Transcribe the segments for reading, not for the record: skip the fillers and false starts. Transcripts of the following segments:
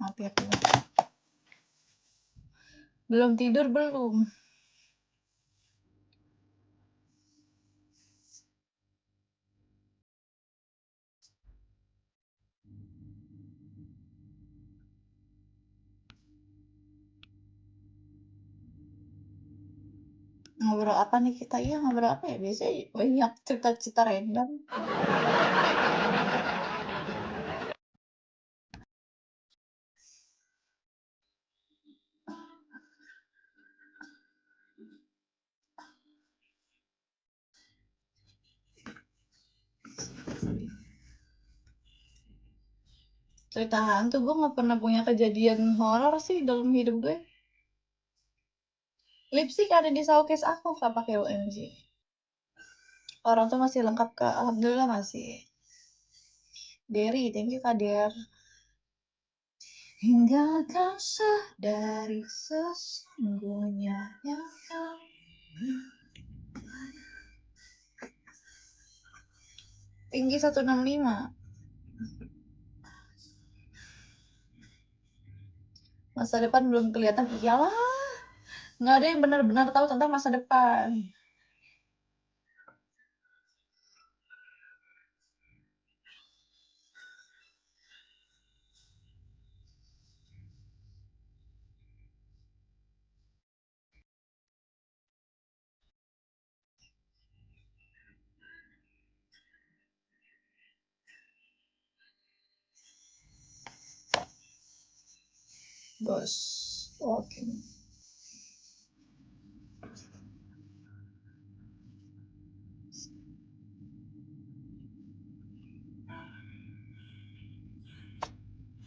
Mati aku. Belum tidur belum? Ngobrol apa nih kita? Iya, ngobrol apa ya? Biasanya banyak cerita-cerita random. Cerita hantu, gue gak pernah punya kejadian horor sih dalam hidup gue. Lipstick ada di showcase aku, gak pakai OMG. Orang tuh masih lengkap, Kak. Alhamdulillah masih. Derry, thank you, Kak Der. Hingga kau sadari sesungguhnya yang kau tinggi 165. Masa depan belum kelihatan. Iyalah, nggak ada yang benar-benar tahu tentang masa depan. Bos, oke.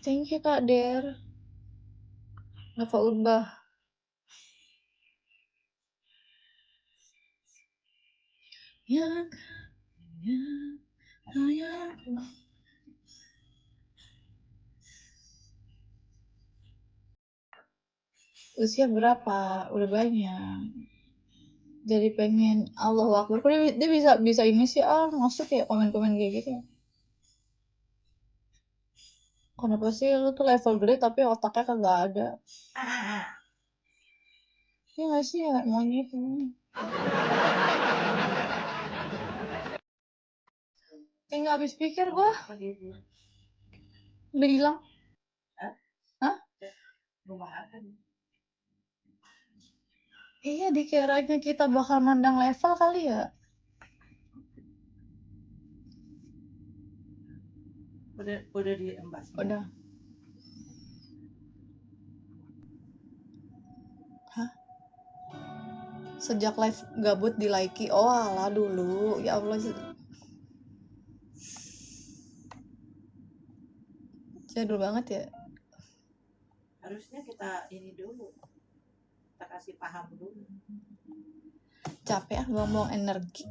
Thank you, Kak Der. Nova Urbah. Yang usia berapa? Udah banyak. Jadi pengen Allah Akbar. Kok dia bisa ini sih masuk ya komen-komen kayak gitu. Kenapa sih lu tuh level gede tapi otaknya kagak ada? Iya nggak sih ya monyet ini. Nggak habis pikir gua. Udah hilang. Hah? Iya dikiranya kita bakal mandang level kali ya. Udah diembas. Udah. Hah? Sejak live gabut di like. Oh alah dulu. Ya Allah. Jadul banget ya. Harusnya kita ini dulu. Kita kasih paham dulu. Capek ngomong energi.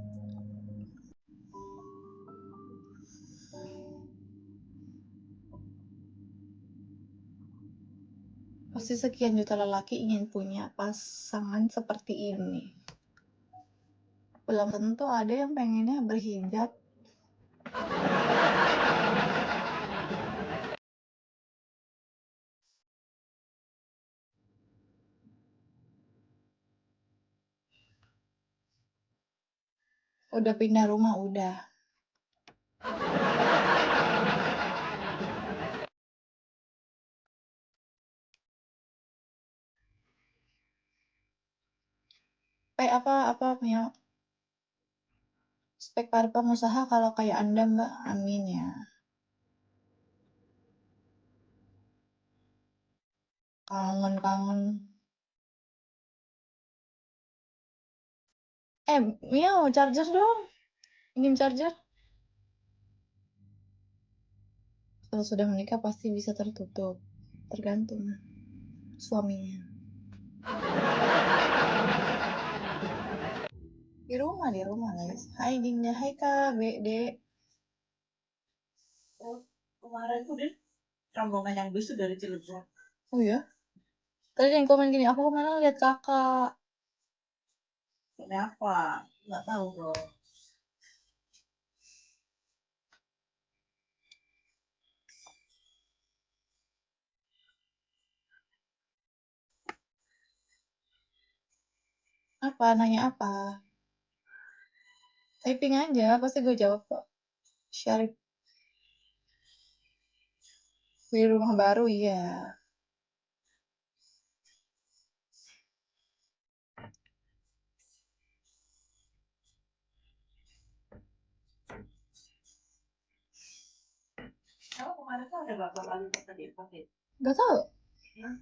Pasti sekian juta lelaki ingin punya pasangan seperti ini. Belum tentu ada yang pengennya berhijab. Udah pindah rumah udah. Apa punya spek para pengusaha kalau kayak Anda Mbak, amin ya. Kangen. Miau, charger dong. Ingin charger? Kalau sudah menikah pasti bisa tertutup. Tergantung suaminya. Di rumah guys. Hai Dinda, hai Kak, Dek. Kemarin tuh deh rombongan yang besok dari Cilegon. Oh ya? Tadi yang komen gini, aku kemana lihat kakak. Kenapa? Nggak tahu dong. Apa? Nanya apa? Typing aja, pasti gue jawab kok. Syarif di rumah baru, iya. Kamu kemarin tuh ada berapa kali tadi pakai? Gak tau. Ya.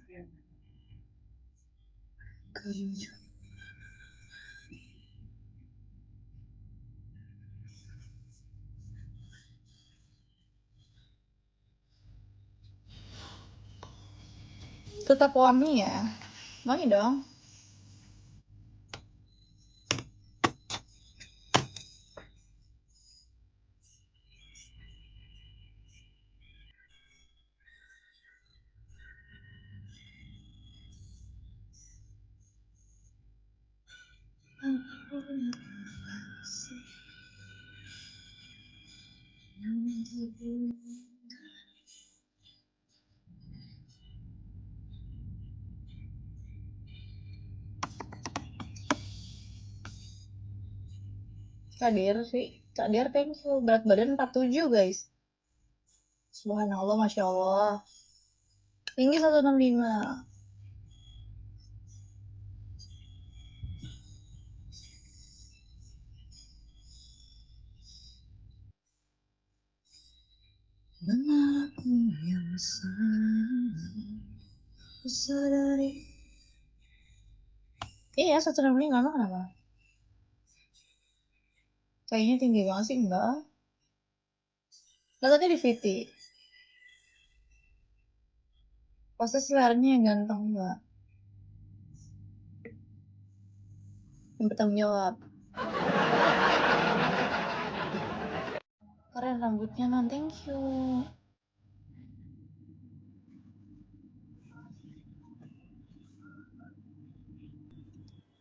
Tetap wangi ya. Wangi dong. Kadir sih. Kadir thank you. Berat badan 47 guys. Subhanallah, Masya Allah. Tinggi 165. Benar aku yang sadari. Iya, 165 emang kenapa? Kayaknya tinggi banget sih, enggak. Katanya di VT. Pasti seleranya yang ganteng, enggak. Yang bertanggung jawab. Keren rambutnya, non. Thank you.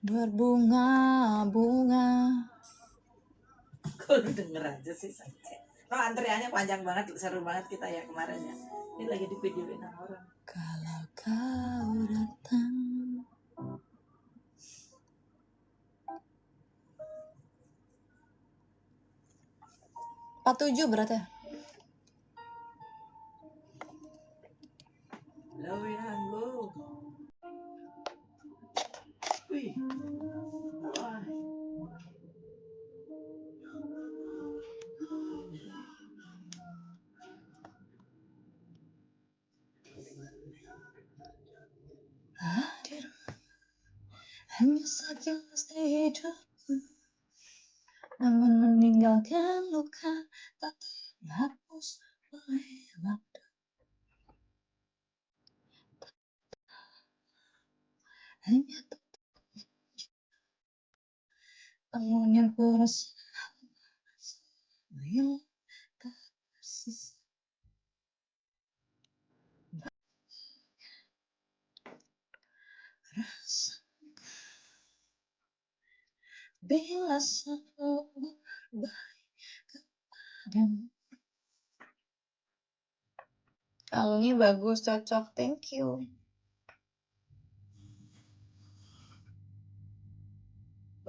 Berbunga-bunga. Kok lu denger aja sih Saja. No, antriannya panjang banget, seru banget kita ya kemarin ya. Ini lagi di videoin sama orang. Kalau kau datang. 47 beratnya. Lo Wirango. Wih. Wah. Hadir hanya sekilas hidup, namun meninggalkan luka tak terhapus oleh waktu. Hanya namun yang ku rasa yang tak tersisa. Rasa bila selalu baik kepadamu. Kalungnya bagus, cocok, thank you.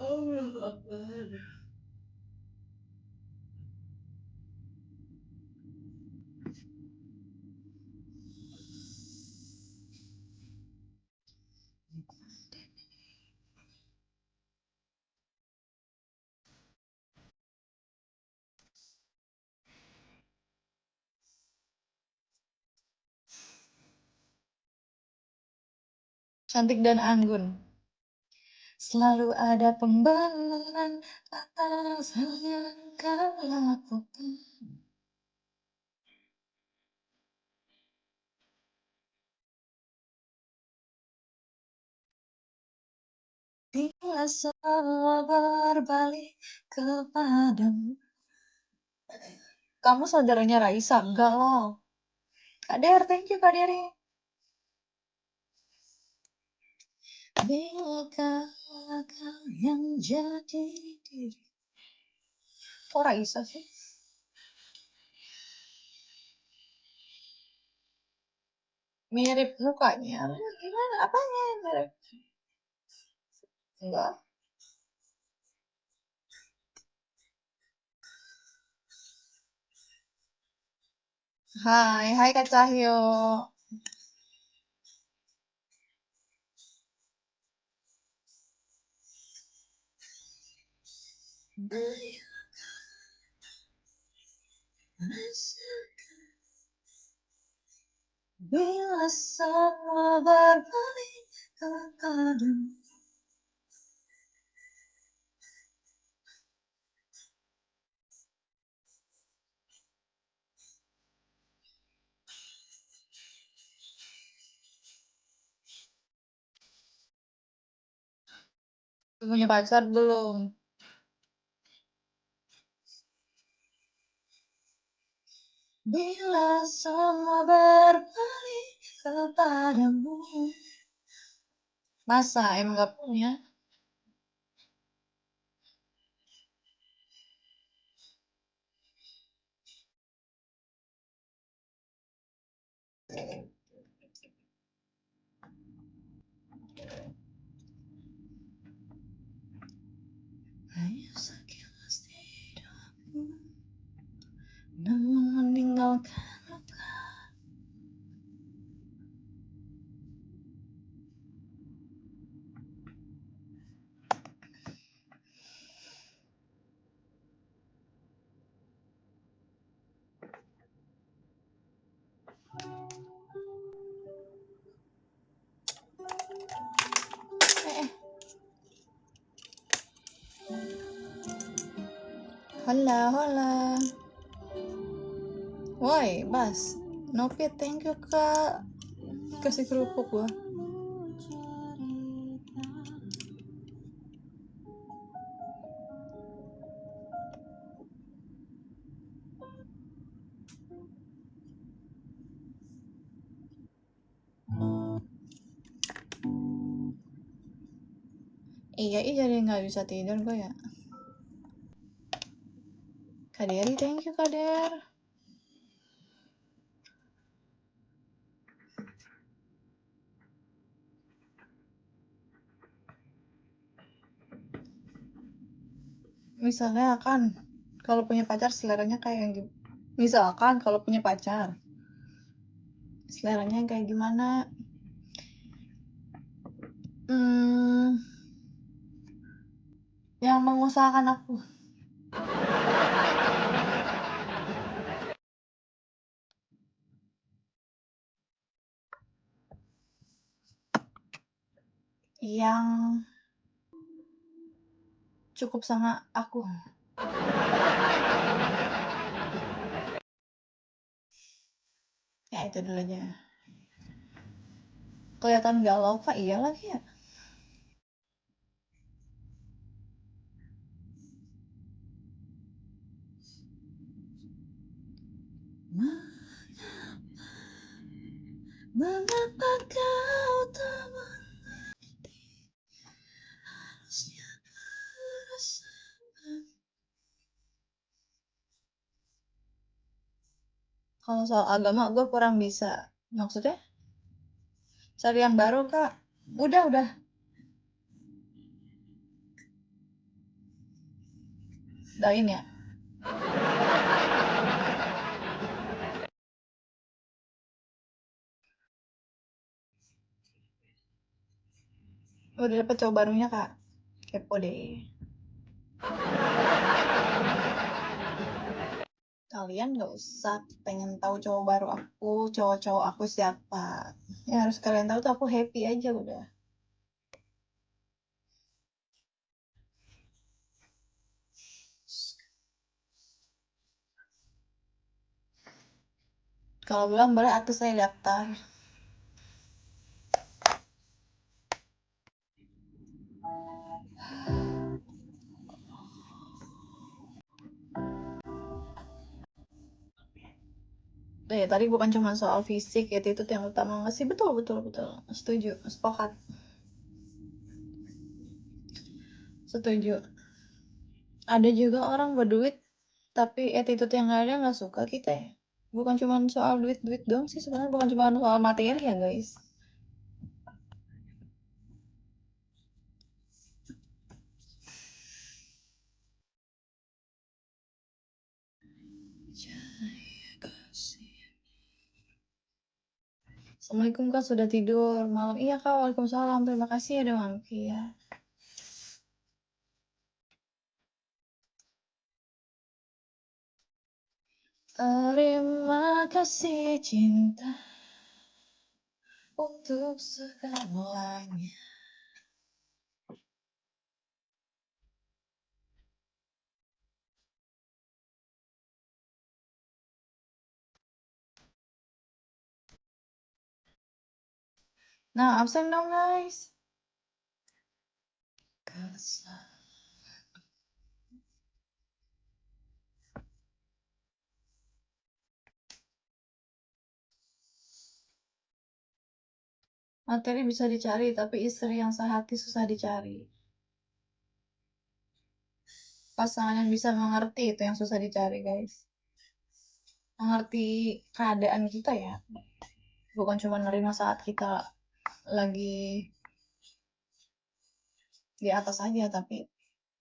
Allah Akbar. Cantik dan anggun. Selalu ada pembenaran atas hal yang kau lakukan. Bila semua berbalik kepadamu. Kamu saudaranya Raisa? Enggak loh. Kak Der, thank you Kak Deri. Bila kau yang jadi diri. Kok Raisa sih? Mirip mukanya. Gimana? Apanya yang mirip? Enggak. Hai Kak Cahyo. Bila semua berbalik kepadamu. Punya pacar belum? Bila semua berbalik kepadamu. Masa emang gak punya? Hanya sekilas tidakmu, namun meninggalkan luka. Hola, hola. Woi, Bas. Nopi, thank you Kak. Kasih kerupuk gua. Iya, jadi nggak bisa tidur gue ya. Kak Deri, thank you Kak Der. Misalnya kan, kalau punya pacar seleranya kayak yang misalkan kalau punya pacar seleranya yang kayak gimana? Hmm, yang mengusahakan aku. Yang cukup sama aku. Ya itu dulu aja. Kelihatan galau Kak, iya lagi ya. Mengapa kau tak mengerti? Harusnya merasakan. Kalau soal agama gue kurang bisa. Maksudnya? Cari yang baru Kak. Udah. Dain ya. Udah dapet cowok barunya Kak. Kepo deh. Kalian gak usah pengen tahu cowok baru aku, cowok-cowok aku siapa. Ya harus kalian tahu tuh aku happy aja udah. Kalau belum boleh aku saya daftar. Tadi bukan cuma soal fisik ya, itu yang utama nggak sih? Betul. Setuju, sepakat. Setuju. Ada juga orang berduit tapi attitude yang nggak ada nggak suka kita ya. Bukan cuma soal duit dong sih sebenarnya, bukan cuma soal materi ya guys. Cahaya kasih Assalamualaikum Kak, sudah tidur malam? Iya Kak, waalaikumsalam. Terima kasih ya udah mampir. Terima kasih cinta untuk segalanya. Nah, absen dong guys. Kesal. Materi bisa dicari, tapi istri yang sehati susah dicari. Pasangan yang bisa mengerti itu yang susah dicari guys. Mengerti keadaan kita ya. Bukan cuma nerima saat kita lagi di atas aja, tapi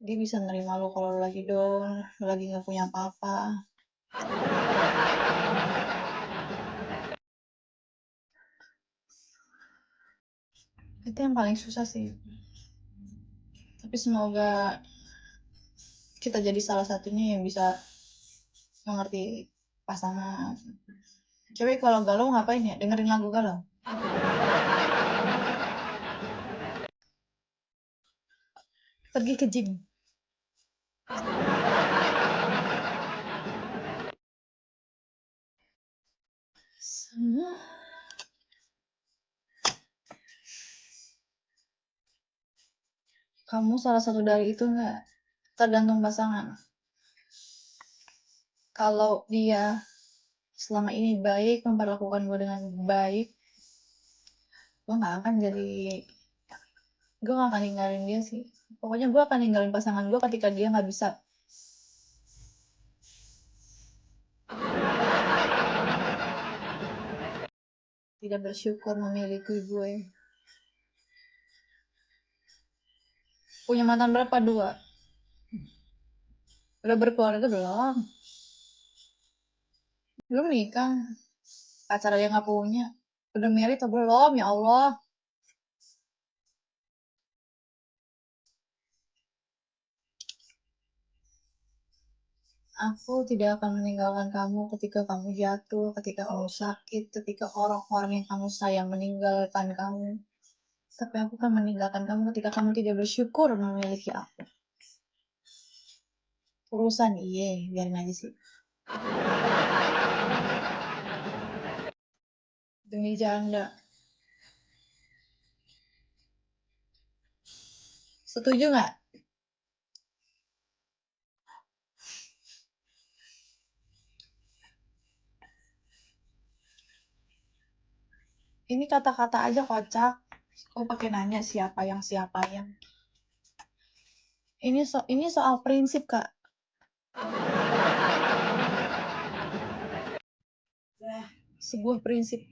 dia bisa nerima lo kalau lagi down, lo lagi nggak punya apa-apa. Itu yang paling susah sih. Tapi semoga kita jadi salah satunya yang bisa mengerti pasangan. Cewek kalau galau ngapain ya? Dengerin lagu galau. Pergi ke gym. Semua kamu salah satu dari itu nggak? Tergantung pasangan. Kalau dia selama ini baik, memperlakukan gue dengan baik, gue nggak akan jadi, gue gak akan ninggalin dia sih. Pokoknya gue akan ninggalin pasangan gue ketika dia nggak bisa tidak bersyukur memiliki gue. Punya mantan berapa? 2. Udah berkeluarga belum? Belum nikah. Pacar aja nggak punya. Udah married atau belum? Ya Allah. Aku tidak akan meninggalkan kamu ketika kamu jatuh, ketika kamu sakit, ketika orang-orang yang kamu sayang meninggalkan kamu. Tapi aku akan meninggalkan kamu ketika kamu tidak bersyukur memiliki aku. Urusan iye, biarin aja sih. Demi janda. Setuju nggak? Ini kata-kata aja kocak. Oh pakai nanya siapa yang. Ini soal prinsip kak. Sebuah prinsip.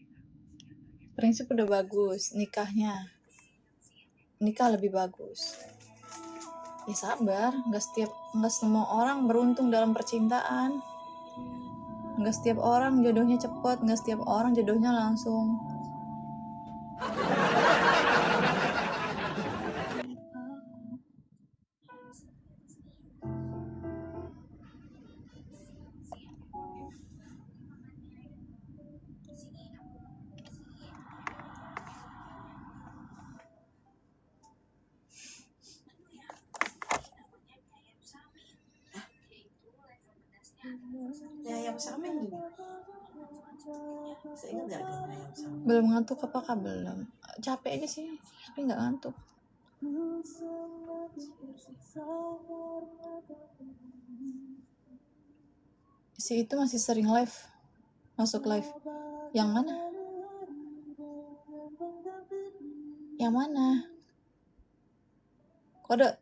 Prinsip udah bagus, nikah lebih bagus. Ya sabar, nggak semua orang beruntung dalam percintaan. Nggak setiap orang jodohnya cepet, nggak setiap orang jodohnya langsung. Ya ayam samin juga. Saya ingat nggak ada ayam samin. Belum ngantuk apakah belum? Capek aja sih, tapi nggak ngantuk. Si itu masih sering masuk live. Yang mana? Yang mana? Kode.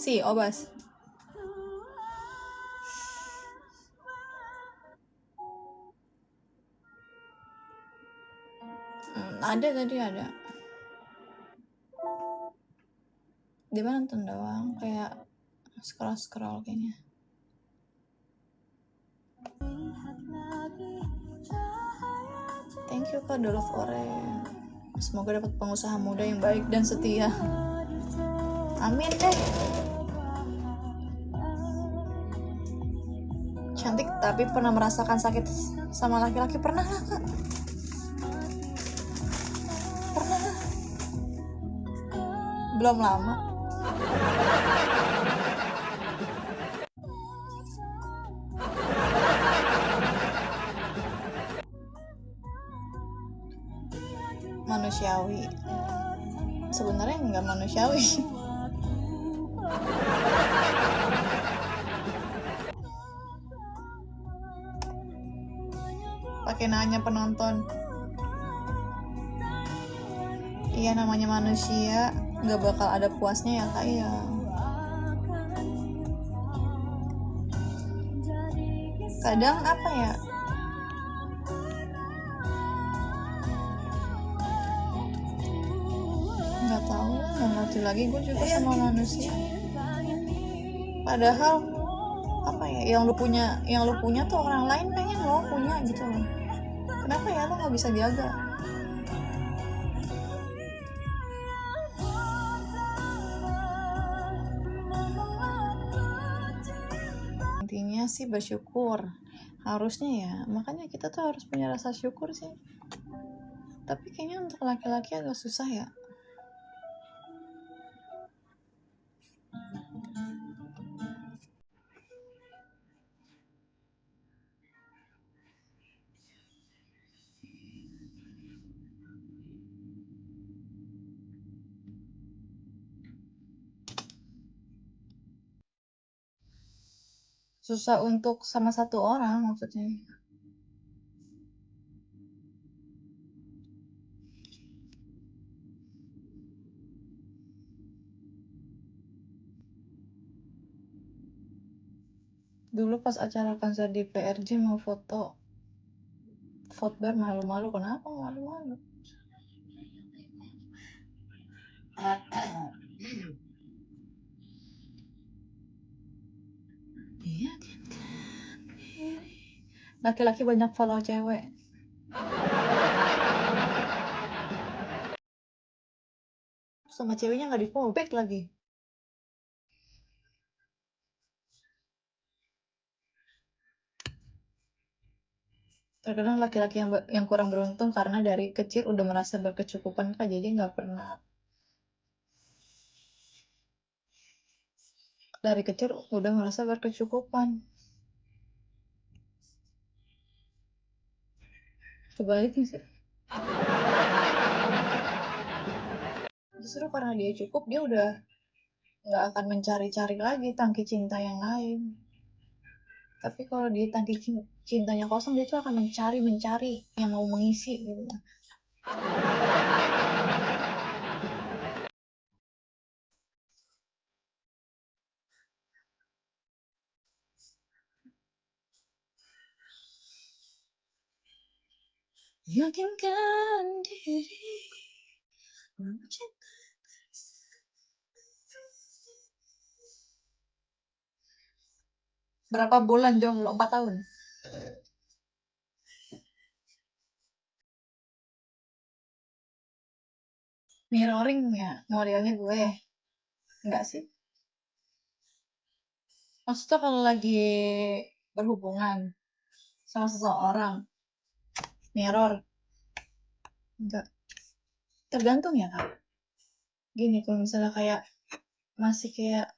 Si Obas. Ada tadi ada. Dia mah nonton doang, kayak scroll kayaknya. Thank you Kak Dolov Oren. Semoga dapat pengusaha muda yang baik dan setia. Amin deh. Cantik tapi pernah merasakan sakit sama laki-laki, pernah lah Kak. Pernah lah. Belum lama. Manusiawi. Sebenarnya nggak manusiawi. Pakai nanya penonton. Iya, namanya manusia, nggak bakal ada puasnya ya Kak ya. Kadang apa ya, nggak tahu, nggak ngerti lagi gue juga sama manusia. Padahal apa ya, yang lu punya tuh orang lain pengen lo punya gitu loh. Kenapa ya lo nggak bisa jaga? Intinya sih bersyukur, harusnya ya, makanya kita tuh harus punya rasa syukur sih. Tapi kayaknya untuk laki-laki agak susah ya. Susah untuk sama satu orang maksudnya. Dulu pas acara konser di PRJ mau foto Fotbar, malu-malu. Kenapa malu-malu? Laki-laki banyak follow cewek. Sama ceweknya nggak di follow back lagi. Terkadang laki-laki yang kurang beruntung karena dari kecil udah merasa berkecukupan Kak, jadi nggak pernah, dari kecil udah merasa berkecukupan. Sebaliknya sih. Justru karena dia cukup, dia udah nggak akan mencari-cari lagi tangki cinta yang lain. Tapi kalau dia tangki cintanya kosong, dia tuh akan mencari yang mau mengisi gitu. Yakinkan diri. Berapa bulan jomblo? 4 tahun. Mirroring ya modelnya gue. Enggak sih. Maksudnya kalau lagi berhubungan sama seseorang, mirror. Enggak. Tergantung ya Kak. Gini, kalau misalnya masih kayak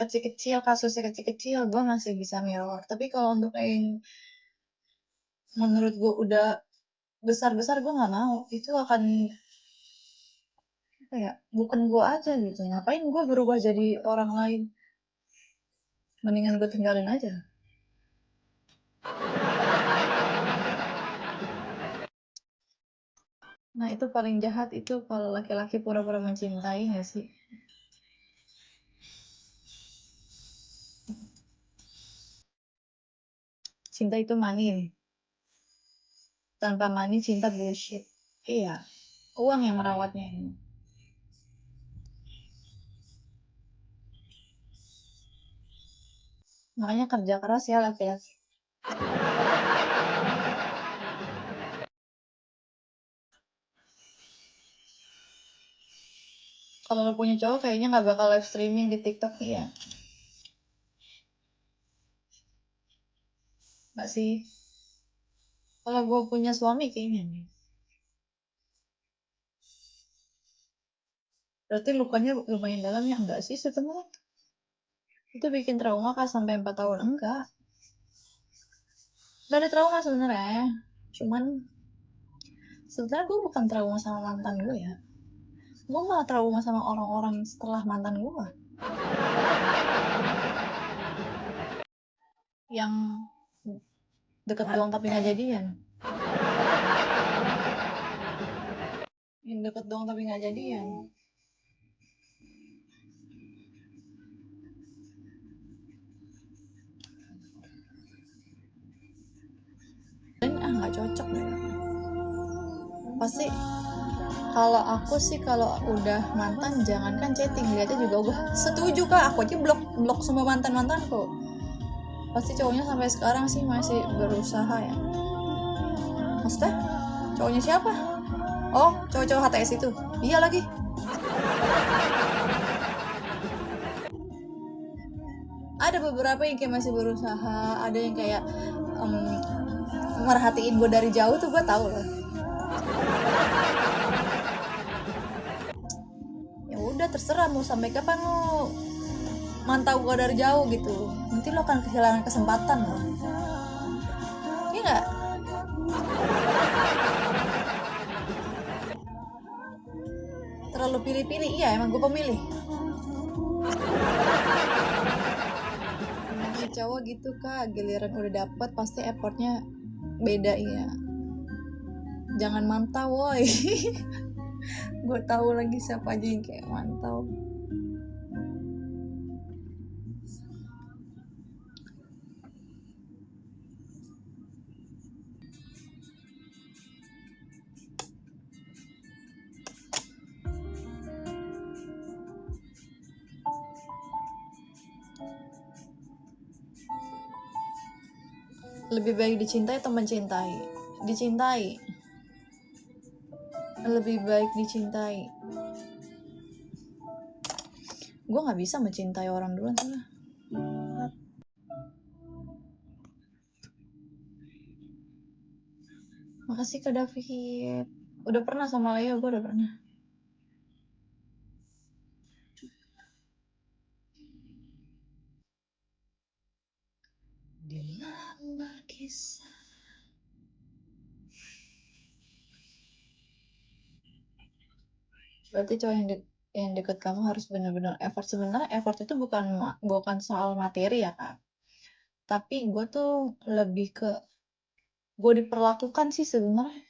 kecil-kecil, kasusnya kecil-kecil, gue masih bisa mirror. Tapi kalau untuk yang menurut gue udah besar-besar, gue nggak mau. Itu akan kayak bukan gue aja gitu. Ngapain gue berubah jadi orang lain? Mendingan gue tinggalin aja. Nah itu paling jahat itu kalau laki-laki pura-pura mencintai nggak sih? Cinta itu money. Tanpa money cinta bullshit. Iya, uang yang merawatnya ini. Makanya kerja keras ya laki-laki. Kalau lo punya cowok kayaknya nggak bakal live streaming di TikTok ya. Nggak sih? Kalau gue punya suami kayaknya nih. Berarti lukanya lumayan dalam ya? Enggak sih sebenarnya. Itu bikin trauma kah sampai 4 tahun? Enggak. Gak ada trauma sebenarnya. Cuman sebenarnya gue bukan trauma sama mantan gue ya. Gue malah trauma sama orang-orang setelah mantan gue. Yang deket doang tapi nggak jadian. Yang deket doang tapi nggak jadian. Dan nggak cocok deh. Pasti kalau aku sih kalau udah mantan jangankan chatting, lihatnya juga gue setuju kak, aku aja blok semua mantan mantanku. Pasti cowoknya sampai sekarang sih masih berusaha ya. Maksudnya cowoknya siapa? Oh, cowok-cowok HTS itu. Iya lagi. Ada beberapa yang kayak masih berusaha, ada yang kayak merhatiin gue dari jauh tuh gue tahu loh. Ya udah terserah mau sampai kapan lo mantau gue dari jauh gitu. Nanti lo akan kehilangan kesempatan loh. Iya nggak? Terlalu pilih-pilih. Iya emang gue pemilih. Namanya cowok gitu kak, giliran udah dapet pasti effortnya beda ya. Jangan mantau woi. Gue tahu lagi siapa aja yang kayak mantau. Lebih baik dicintai atau mencintai? Dicintai. Lebih baik dicintai. Gue nggak bisa mencintai orang duluan soalnya. Makasih Kak David. Udah pernah sama Leo, gue udah pernah. Dilamar kisah. Berarti cowok yang deket kamu harus benar-benar effort. Sebenarnya effort itu bukan soal materi ya kak. Tapi gue tuh lebih ke gue diperlakukan sih sebenarnya.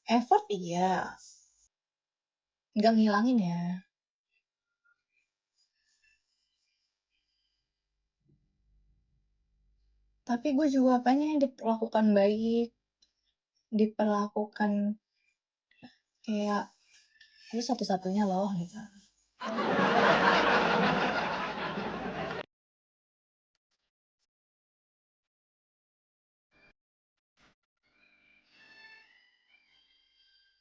Effort iya, nggak ngilangin ya. Tapi gue juga pengen diperlakukan baik, diperlakukan kayak itu satu-satunya loh gitu.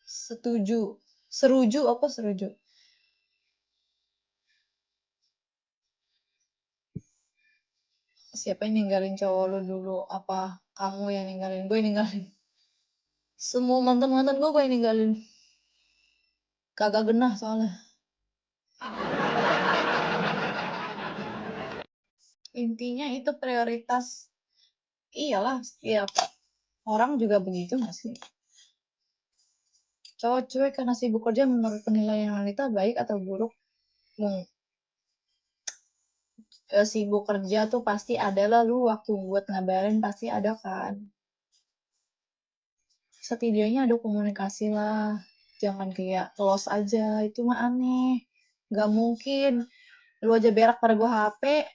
Setuju. Seruju apa seruju? Siapa yang ninggalin cowok lu dulu? Apa kamu yang ninggalin? Gue yang ninggalin. Semua mantan-mantan gue yang ninggalin. Kagak genah soalnya. Intinya itu prioritas. Iyalah, setiap orang juga begitu gak sih? Cowok cuek karena sibuk kerja menurut penilaian wanita baik atau buruk? Sibuk kerja tuh pasti ada lah, lu waktu buat ngabarin pasti ada kan. Setidaknya ada komunikasi lah. Jangan kayak close aja, itu mah aneh. Gak mungkin. Lu aja berak pada gua HP.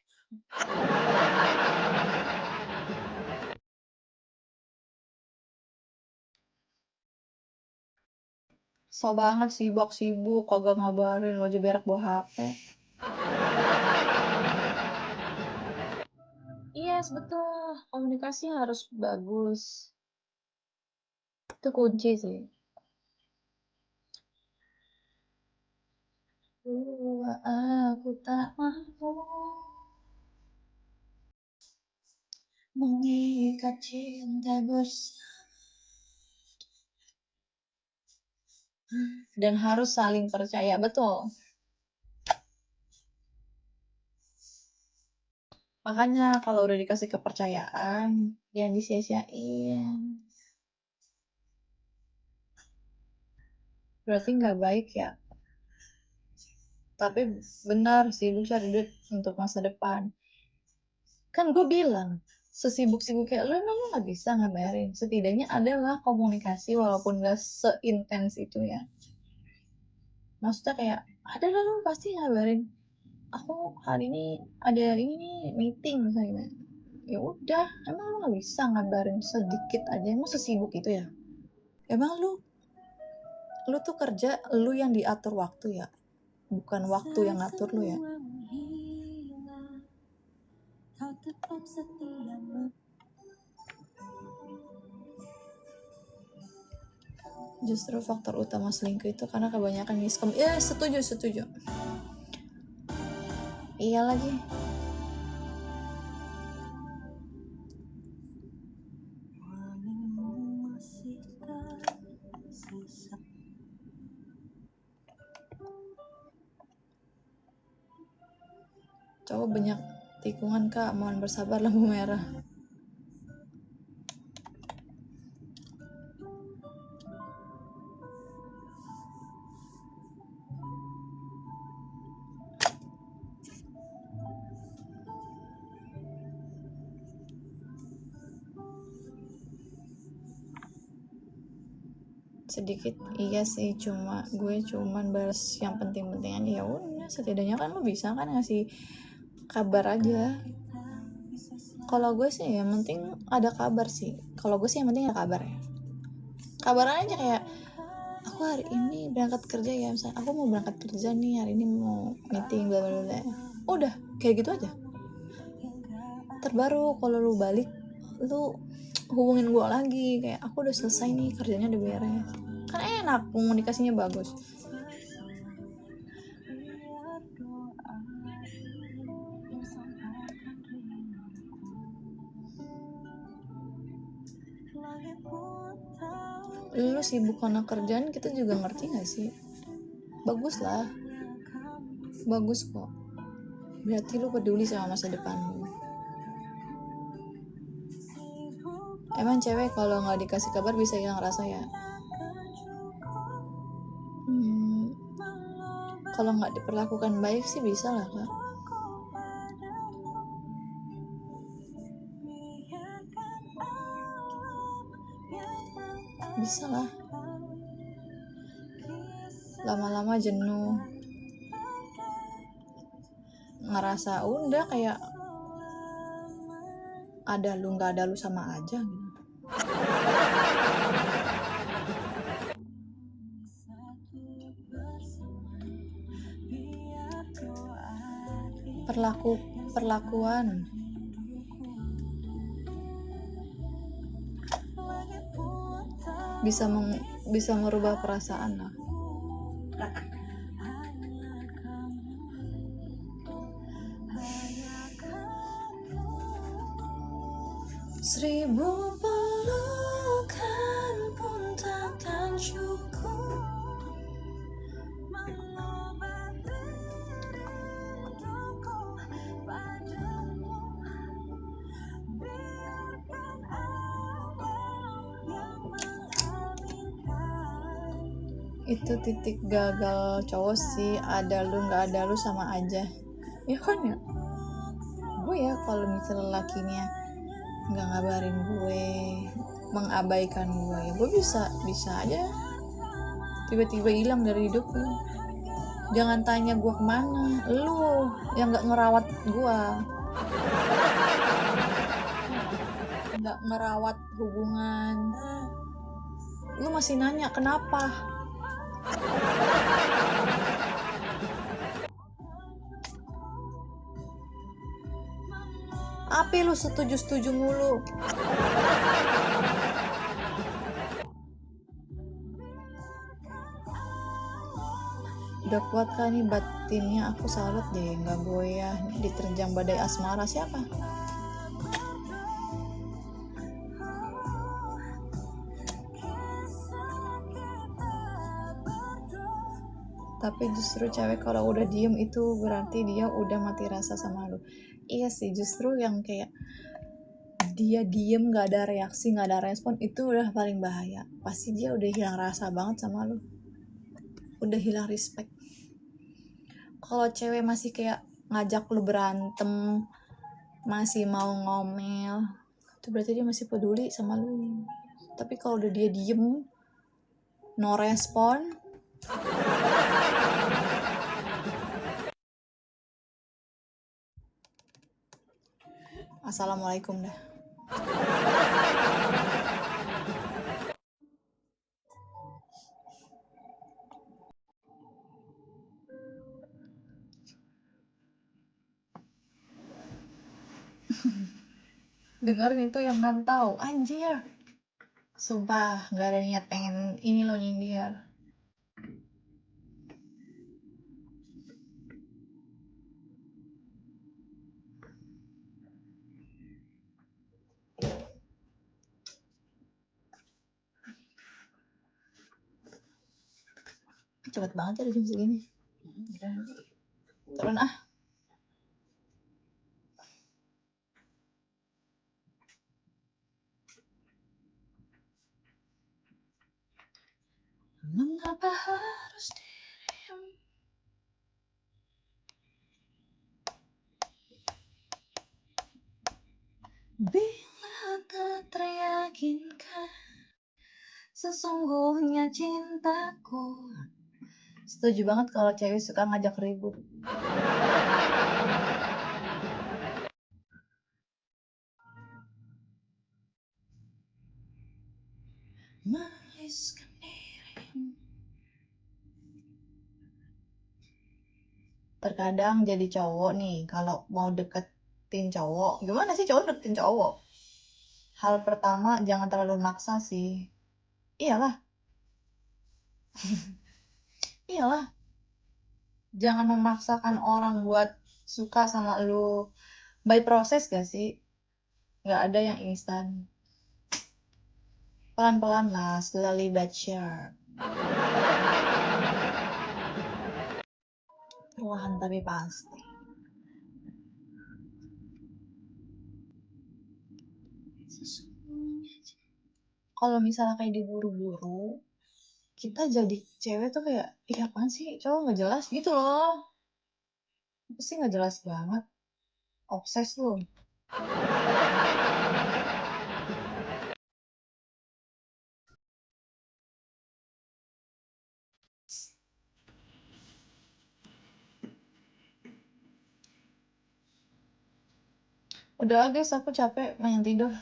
So banget sibuk kagak ngabarin, lo aja berak bawa HP. Yes, betul. Komunikasi harus bagus. Itu kunci sih. Aku tak mampu mengikat cinta dan harus saling percaya, betul. Makanya kalau udah dikasih kepercayaan, jangan disia-siain. Berarti nggak baik ya. Tapi benar sih, lu cari duit untuk masa depan. Kan gue bilang, sesibuk-sibuk kayak lu emang lu nggak bisa ngabarin. Setidaknya adalah komunikasi walaupun gak seintens itu ya. Maksudnya kayak, ada lah lu pasti ngabarin. Aku hari ini ada ini nih meeting misalnya. Ya udah, emang lu nggak bisa ngabarin sedikit aja. Emang sesibuk itu ya? Emang lu tuh kerja, lu yang diatur waktu ya, bukan waktu yang ngatur lu ya. Justru faktor utama selingkuh itu karena kebanyakan miskom. Ya setuju. Iya lagi. Coba banyak tikungan kak, mohon bersabar lampu merah. Sedikit iya sih, gue cuman balas yang penting-penting aja. Ya udah, setidaknya kan lu bisa kan ngasih kabar aja. Kalau gue sih yang penting ada kabar sih. Kalau gue sih yang penting ada kabar ya. Kabar aja kayak, aku hari ini berangkat kerja ya, misalnya aku mau berangkat kerja nih, hari ini mau meeting bla bla bla. Udah kayak gitu aja. Terbaru kalau lu balik, lu hubungin gue lagi kayak, aku udah selesai nih, kerjanya udah beres. Kan enak, komunikasinya bagus. Lu sibuk karena kerjaan, kita juga ngerti gak sih? Bagus lah, bagus kok. Berarti lu peduli sama masa depan lu. Emang cewek kalau nggak dikasih kabar bisa hilang rasa ya? Kalau nggak diperlakukan baik sih bisa lah kak. Bisa lah. Lama-lama jenuh, ngerasa udah kayak ada lu nggak ada lu sama aja gitu. Perlakuan bisa merubah perasaan lah. Seribu pelukan pun takkan cukup mengobati rinduku padamu. Biarkan Allah yang mengaminkan. Itu titik gagal cowok sih, ada lu nggak ada lu sama aja. Ya kan ya? Gue ya kalau misalnya lakinya nggak ngabarin gue, mengabaikan gue bisa aja tiba-tiba hilang dari hidup lu. Jangan tanya gue kemana, lu yang nggak ngerawat gue, nggak ngerawat hubungan, lu masih nanya kenapa. Apa lu setuju-setuju mulu? Udah kuat kan nih batinnya, aku salut deh, nggak goyah diterjang badai asmara. Siapa? Tapi justru cewek kalau udah diem itu berarti dia udah mati rasa sama lu. Iya sih, justru yang kayak dia diem gak ada reaksi, gak ada respon, itu udah paling bahaya. Pasti dia udah hilang rasa banget sama lu, udah hilang respect. Kalau cewek masih kayak ngajak lu berantem, masih mau ngomel, itu berarti dia masih peduli sama lu. Tapi kalau udah dia diem, no respon, assalamualaikum dah. Dengerin itu yang ngantau, anjir. Sumpah, gak ada niat pengen ini lo nyindir. Cepet banget ya jam segini. Turun ah. Mengapa harus diam? Bila tak teryakinkan sesungguhnya cintaku. Setuju banget kalau cewek suka ngajak ribut. Menuliskan diri. Terkadang jadi cowok nih, kalau mau deketin cowok, gimana sih cowok deketin cowok? Hal pertama, jangan terlalu maksa sih. Iyalah, iyalah. Jangan memaksakan orang buat suka sama lu. By proses gak sih? Gak ada yang instan. Pelan-pelan lah, slowly but sure. Perlahan tapi pasti. Kalau misalnya kayak diburu-buru, kita jadi cewek tuh kayak, ih apaan sih, cowok gak jelas gitu loh. Pasti gak jelas banget. Obses lu. Udah guys, aku capek main tidur.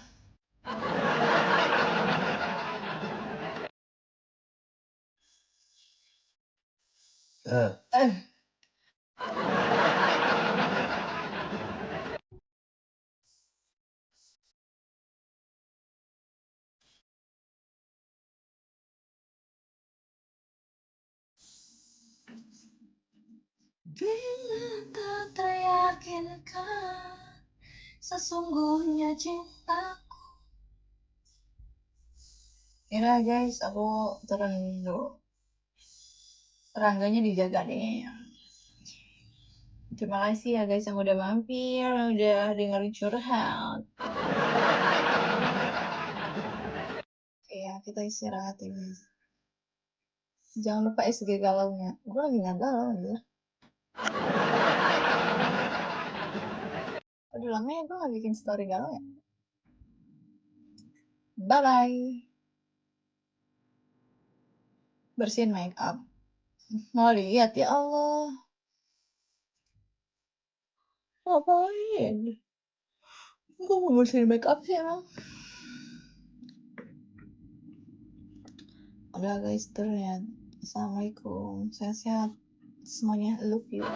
Eh. Bila tak teryakinkan sesungguhnya cintaku. Ya guys, aku turun dulu. Terangganya dijaga deh. Terima kasih ya guys yang udah mampir, udah dengerin curhat. Iya, kita istirahat ya guys. Jangan lupa SG galaunya. Gue lagi nggak galau ya. Udah lama ya gue nggak bikin story galau ya. Bye bye. Bersihin make up. Mau lihat ya Allah. Ngapain? Gue mau bersihin make up sih emang. Udah guys, turun ya. Assalamualaikum, sehat-sehat semuanya, love you.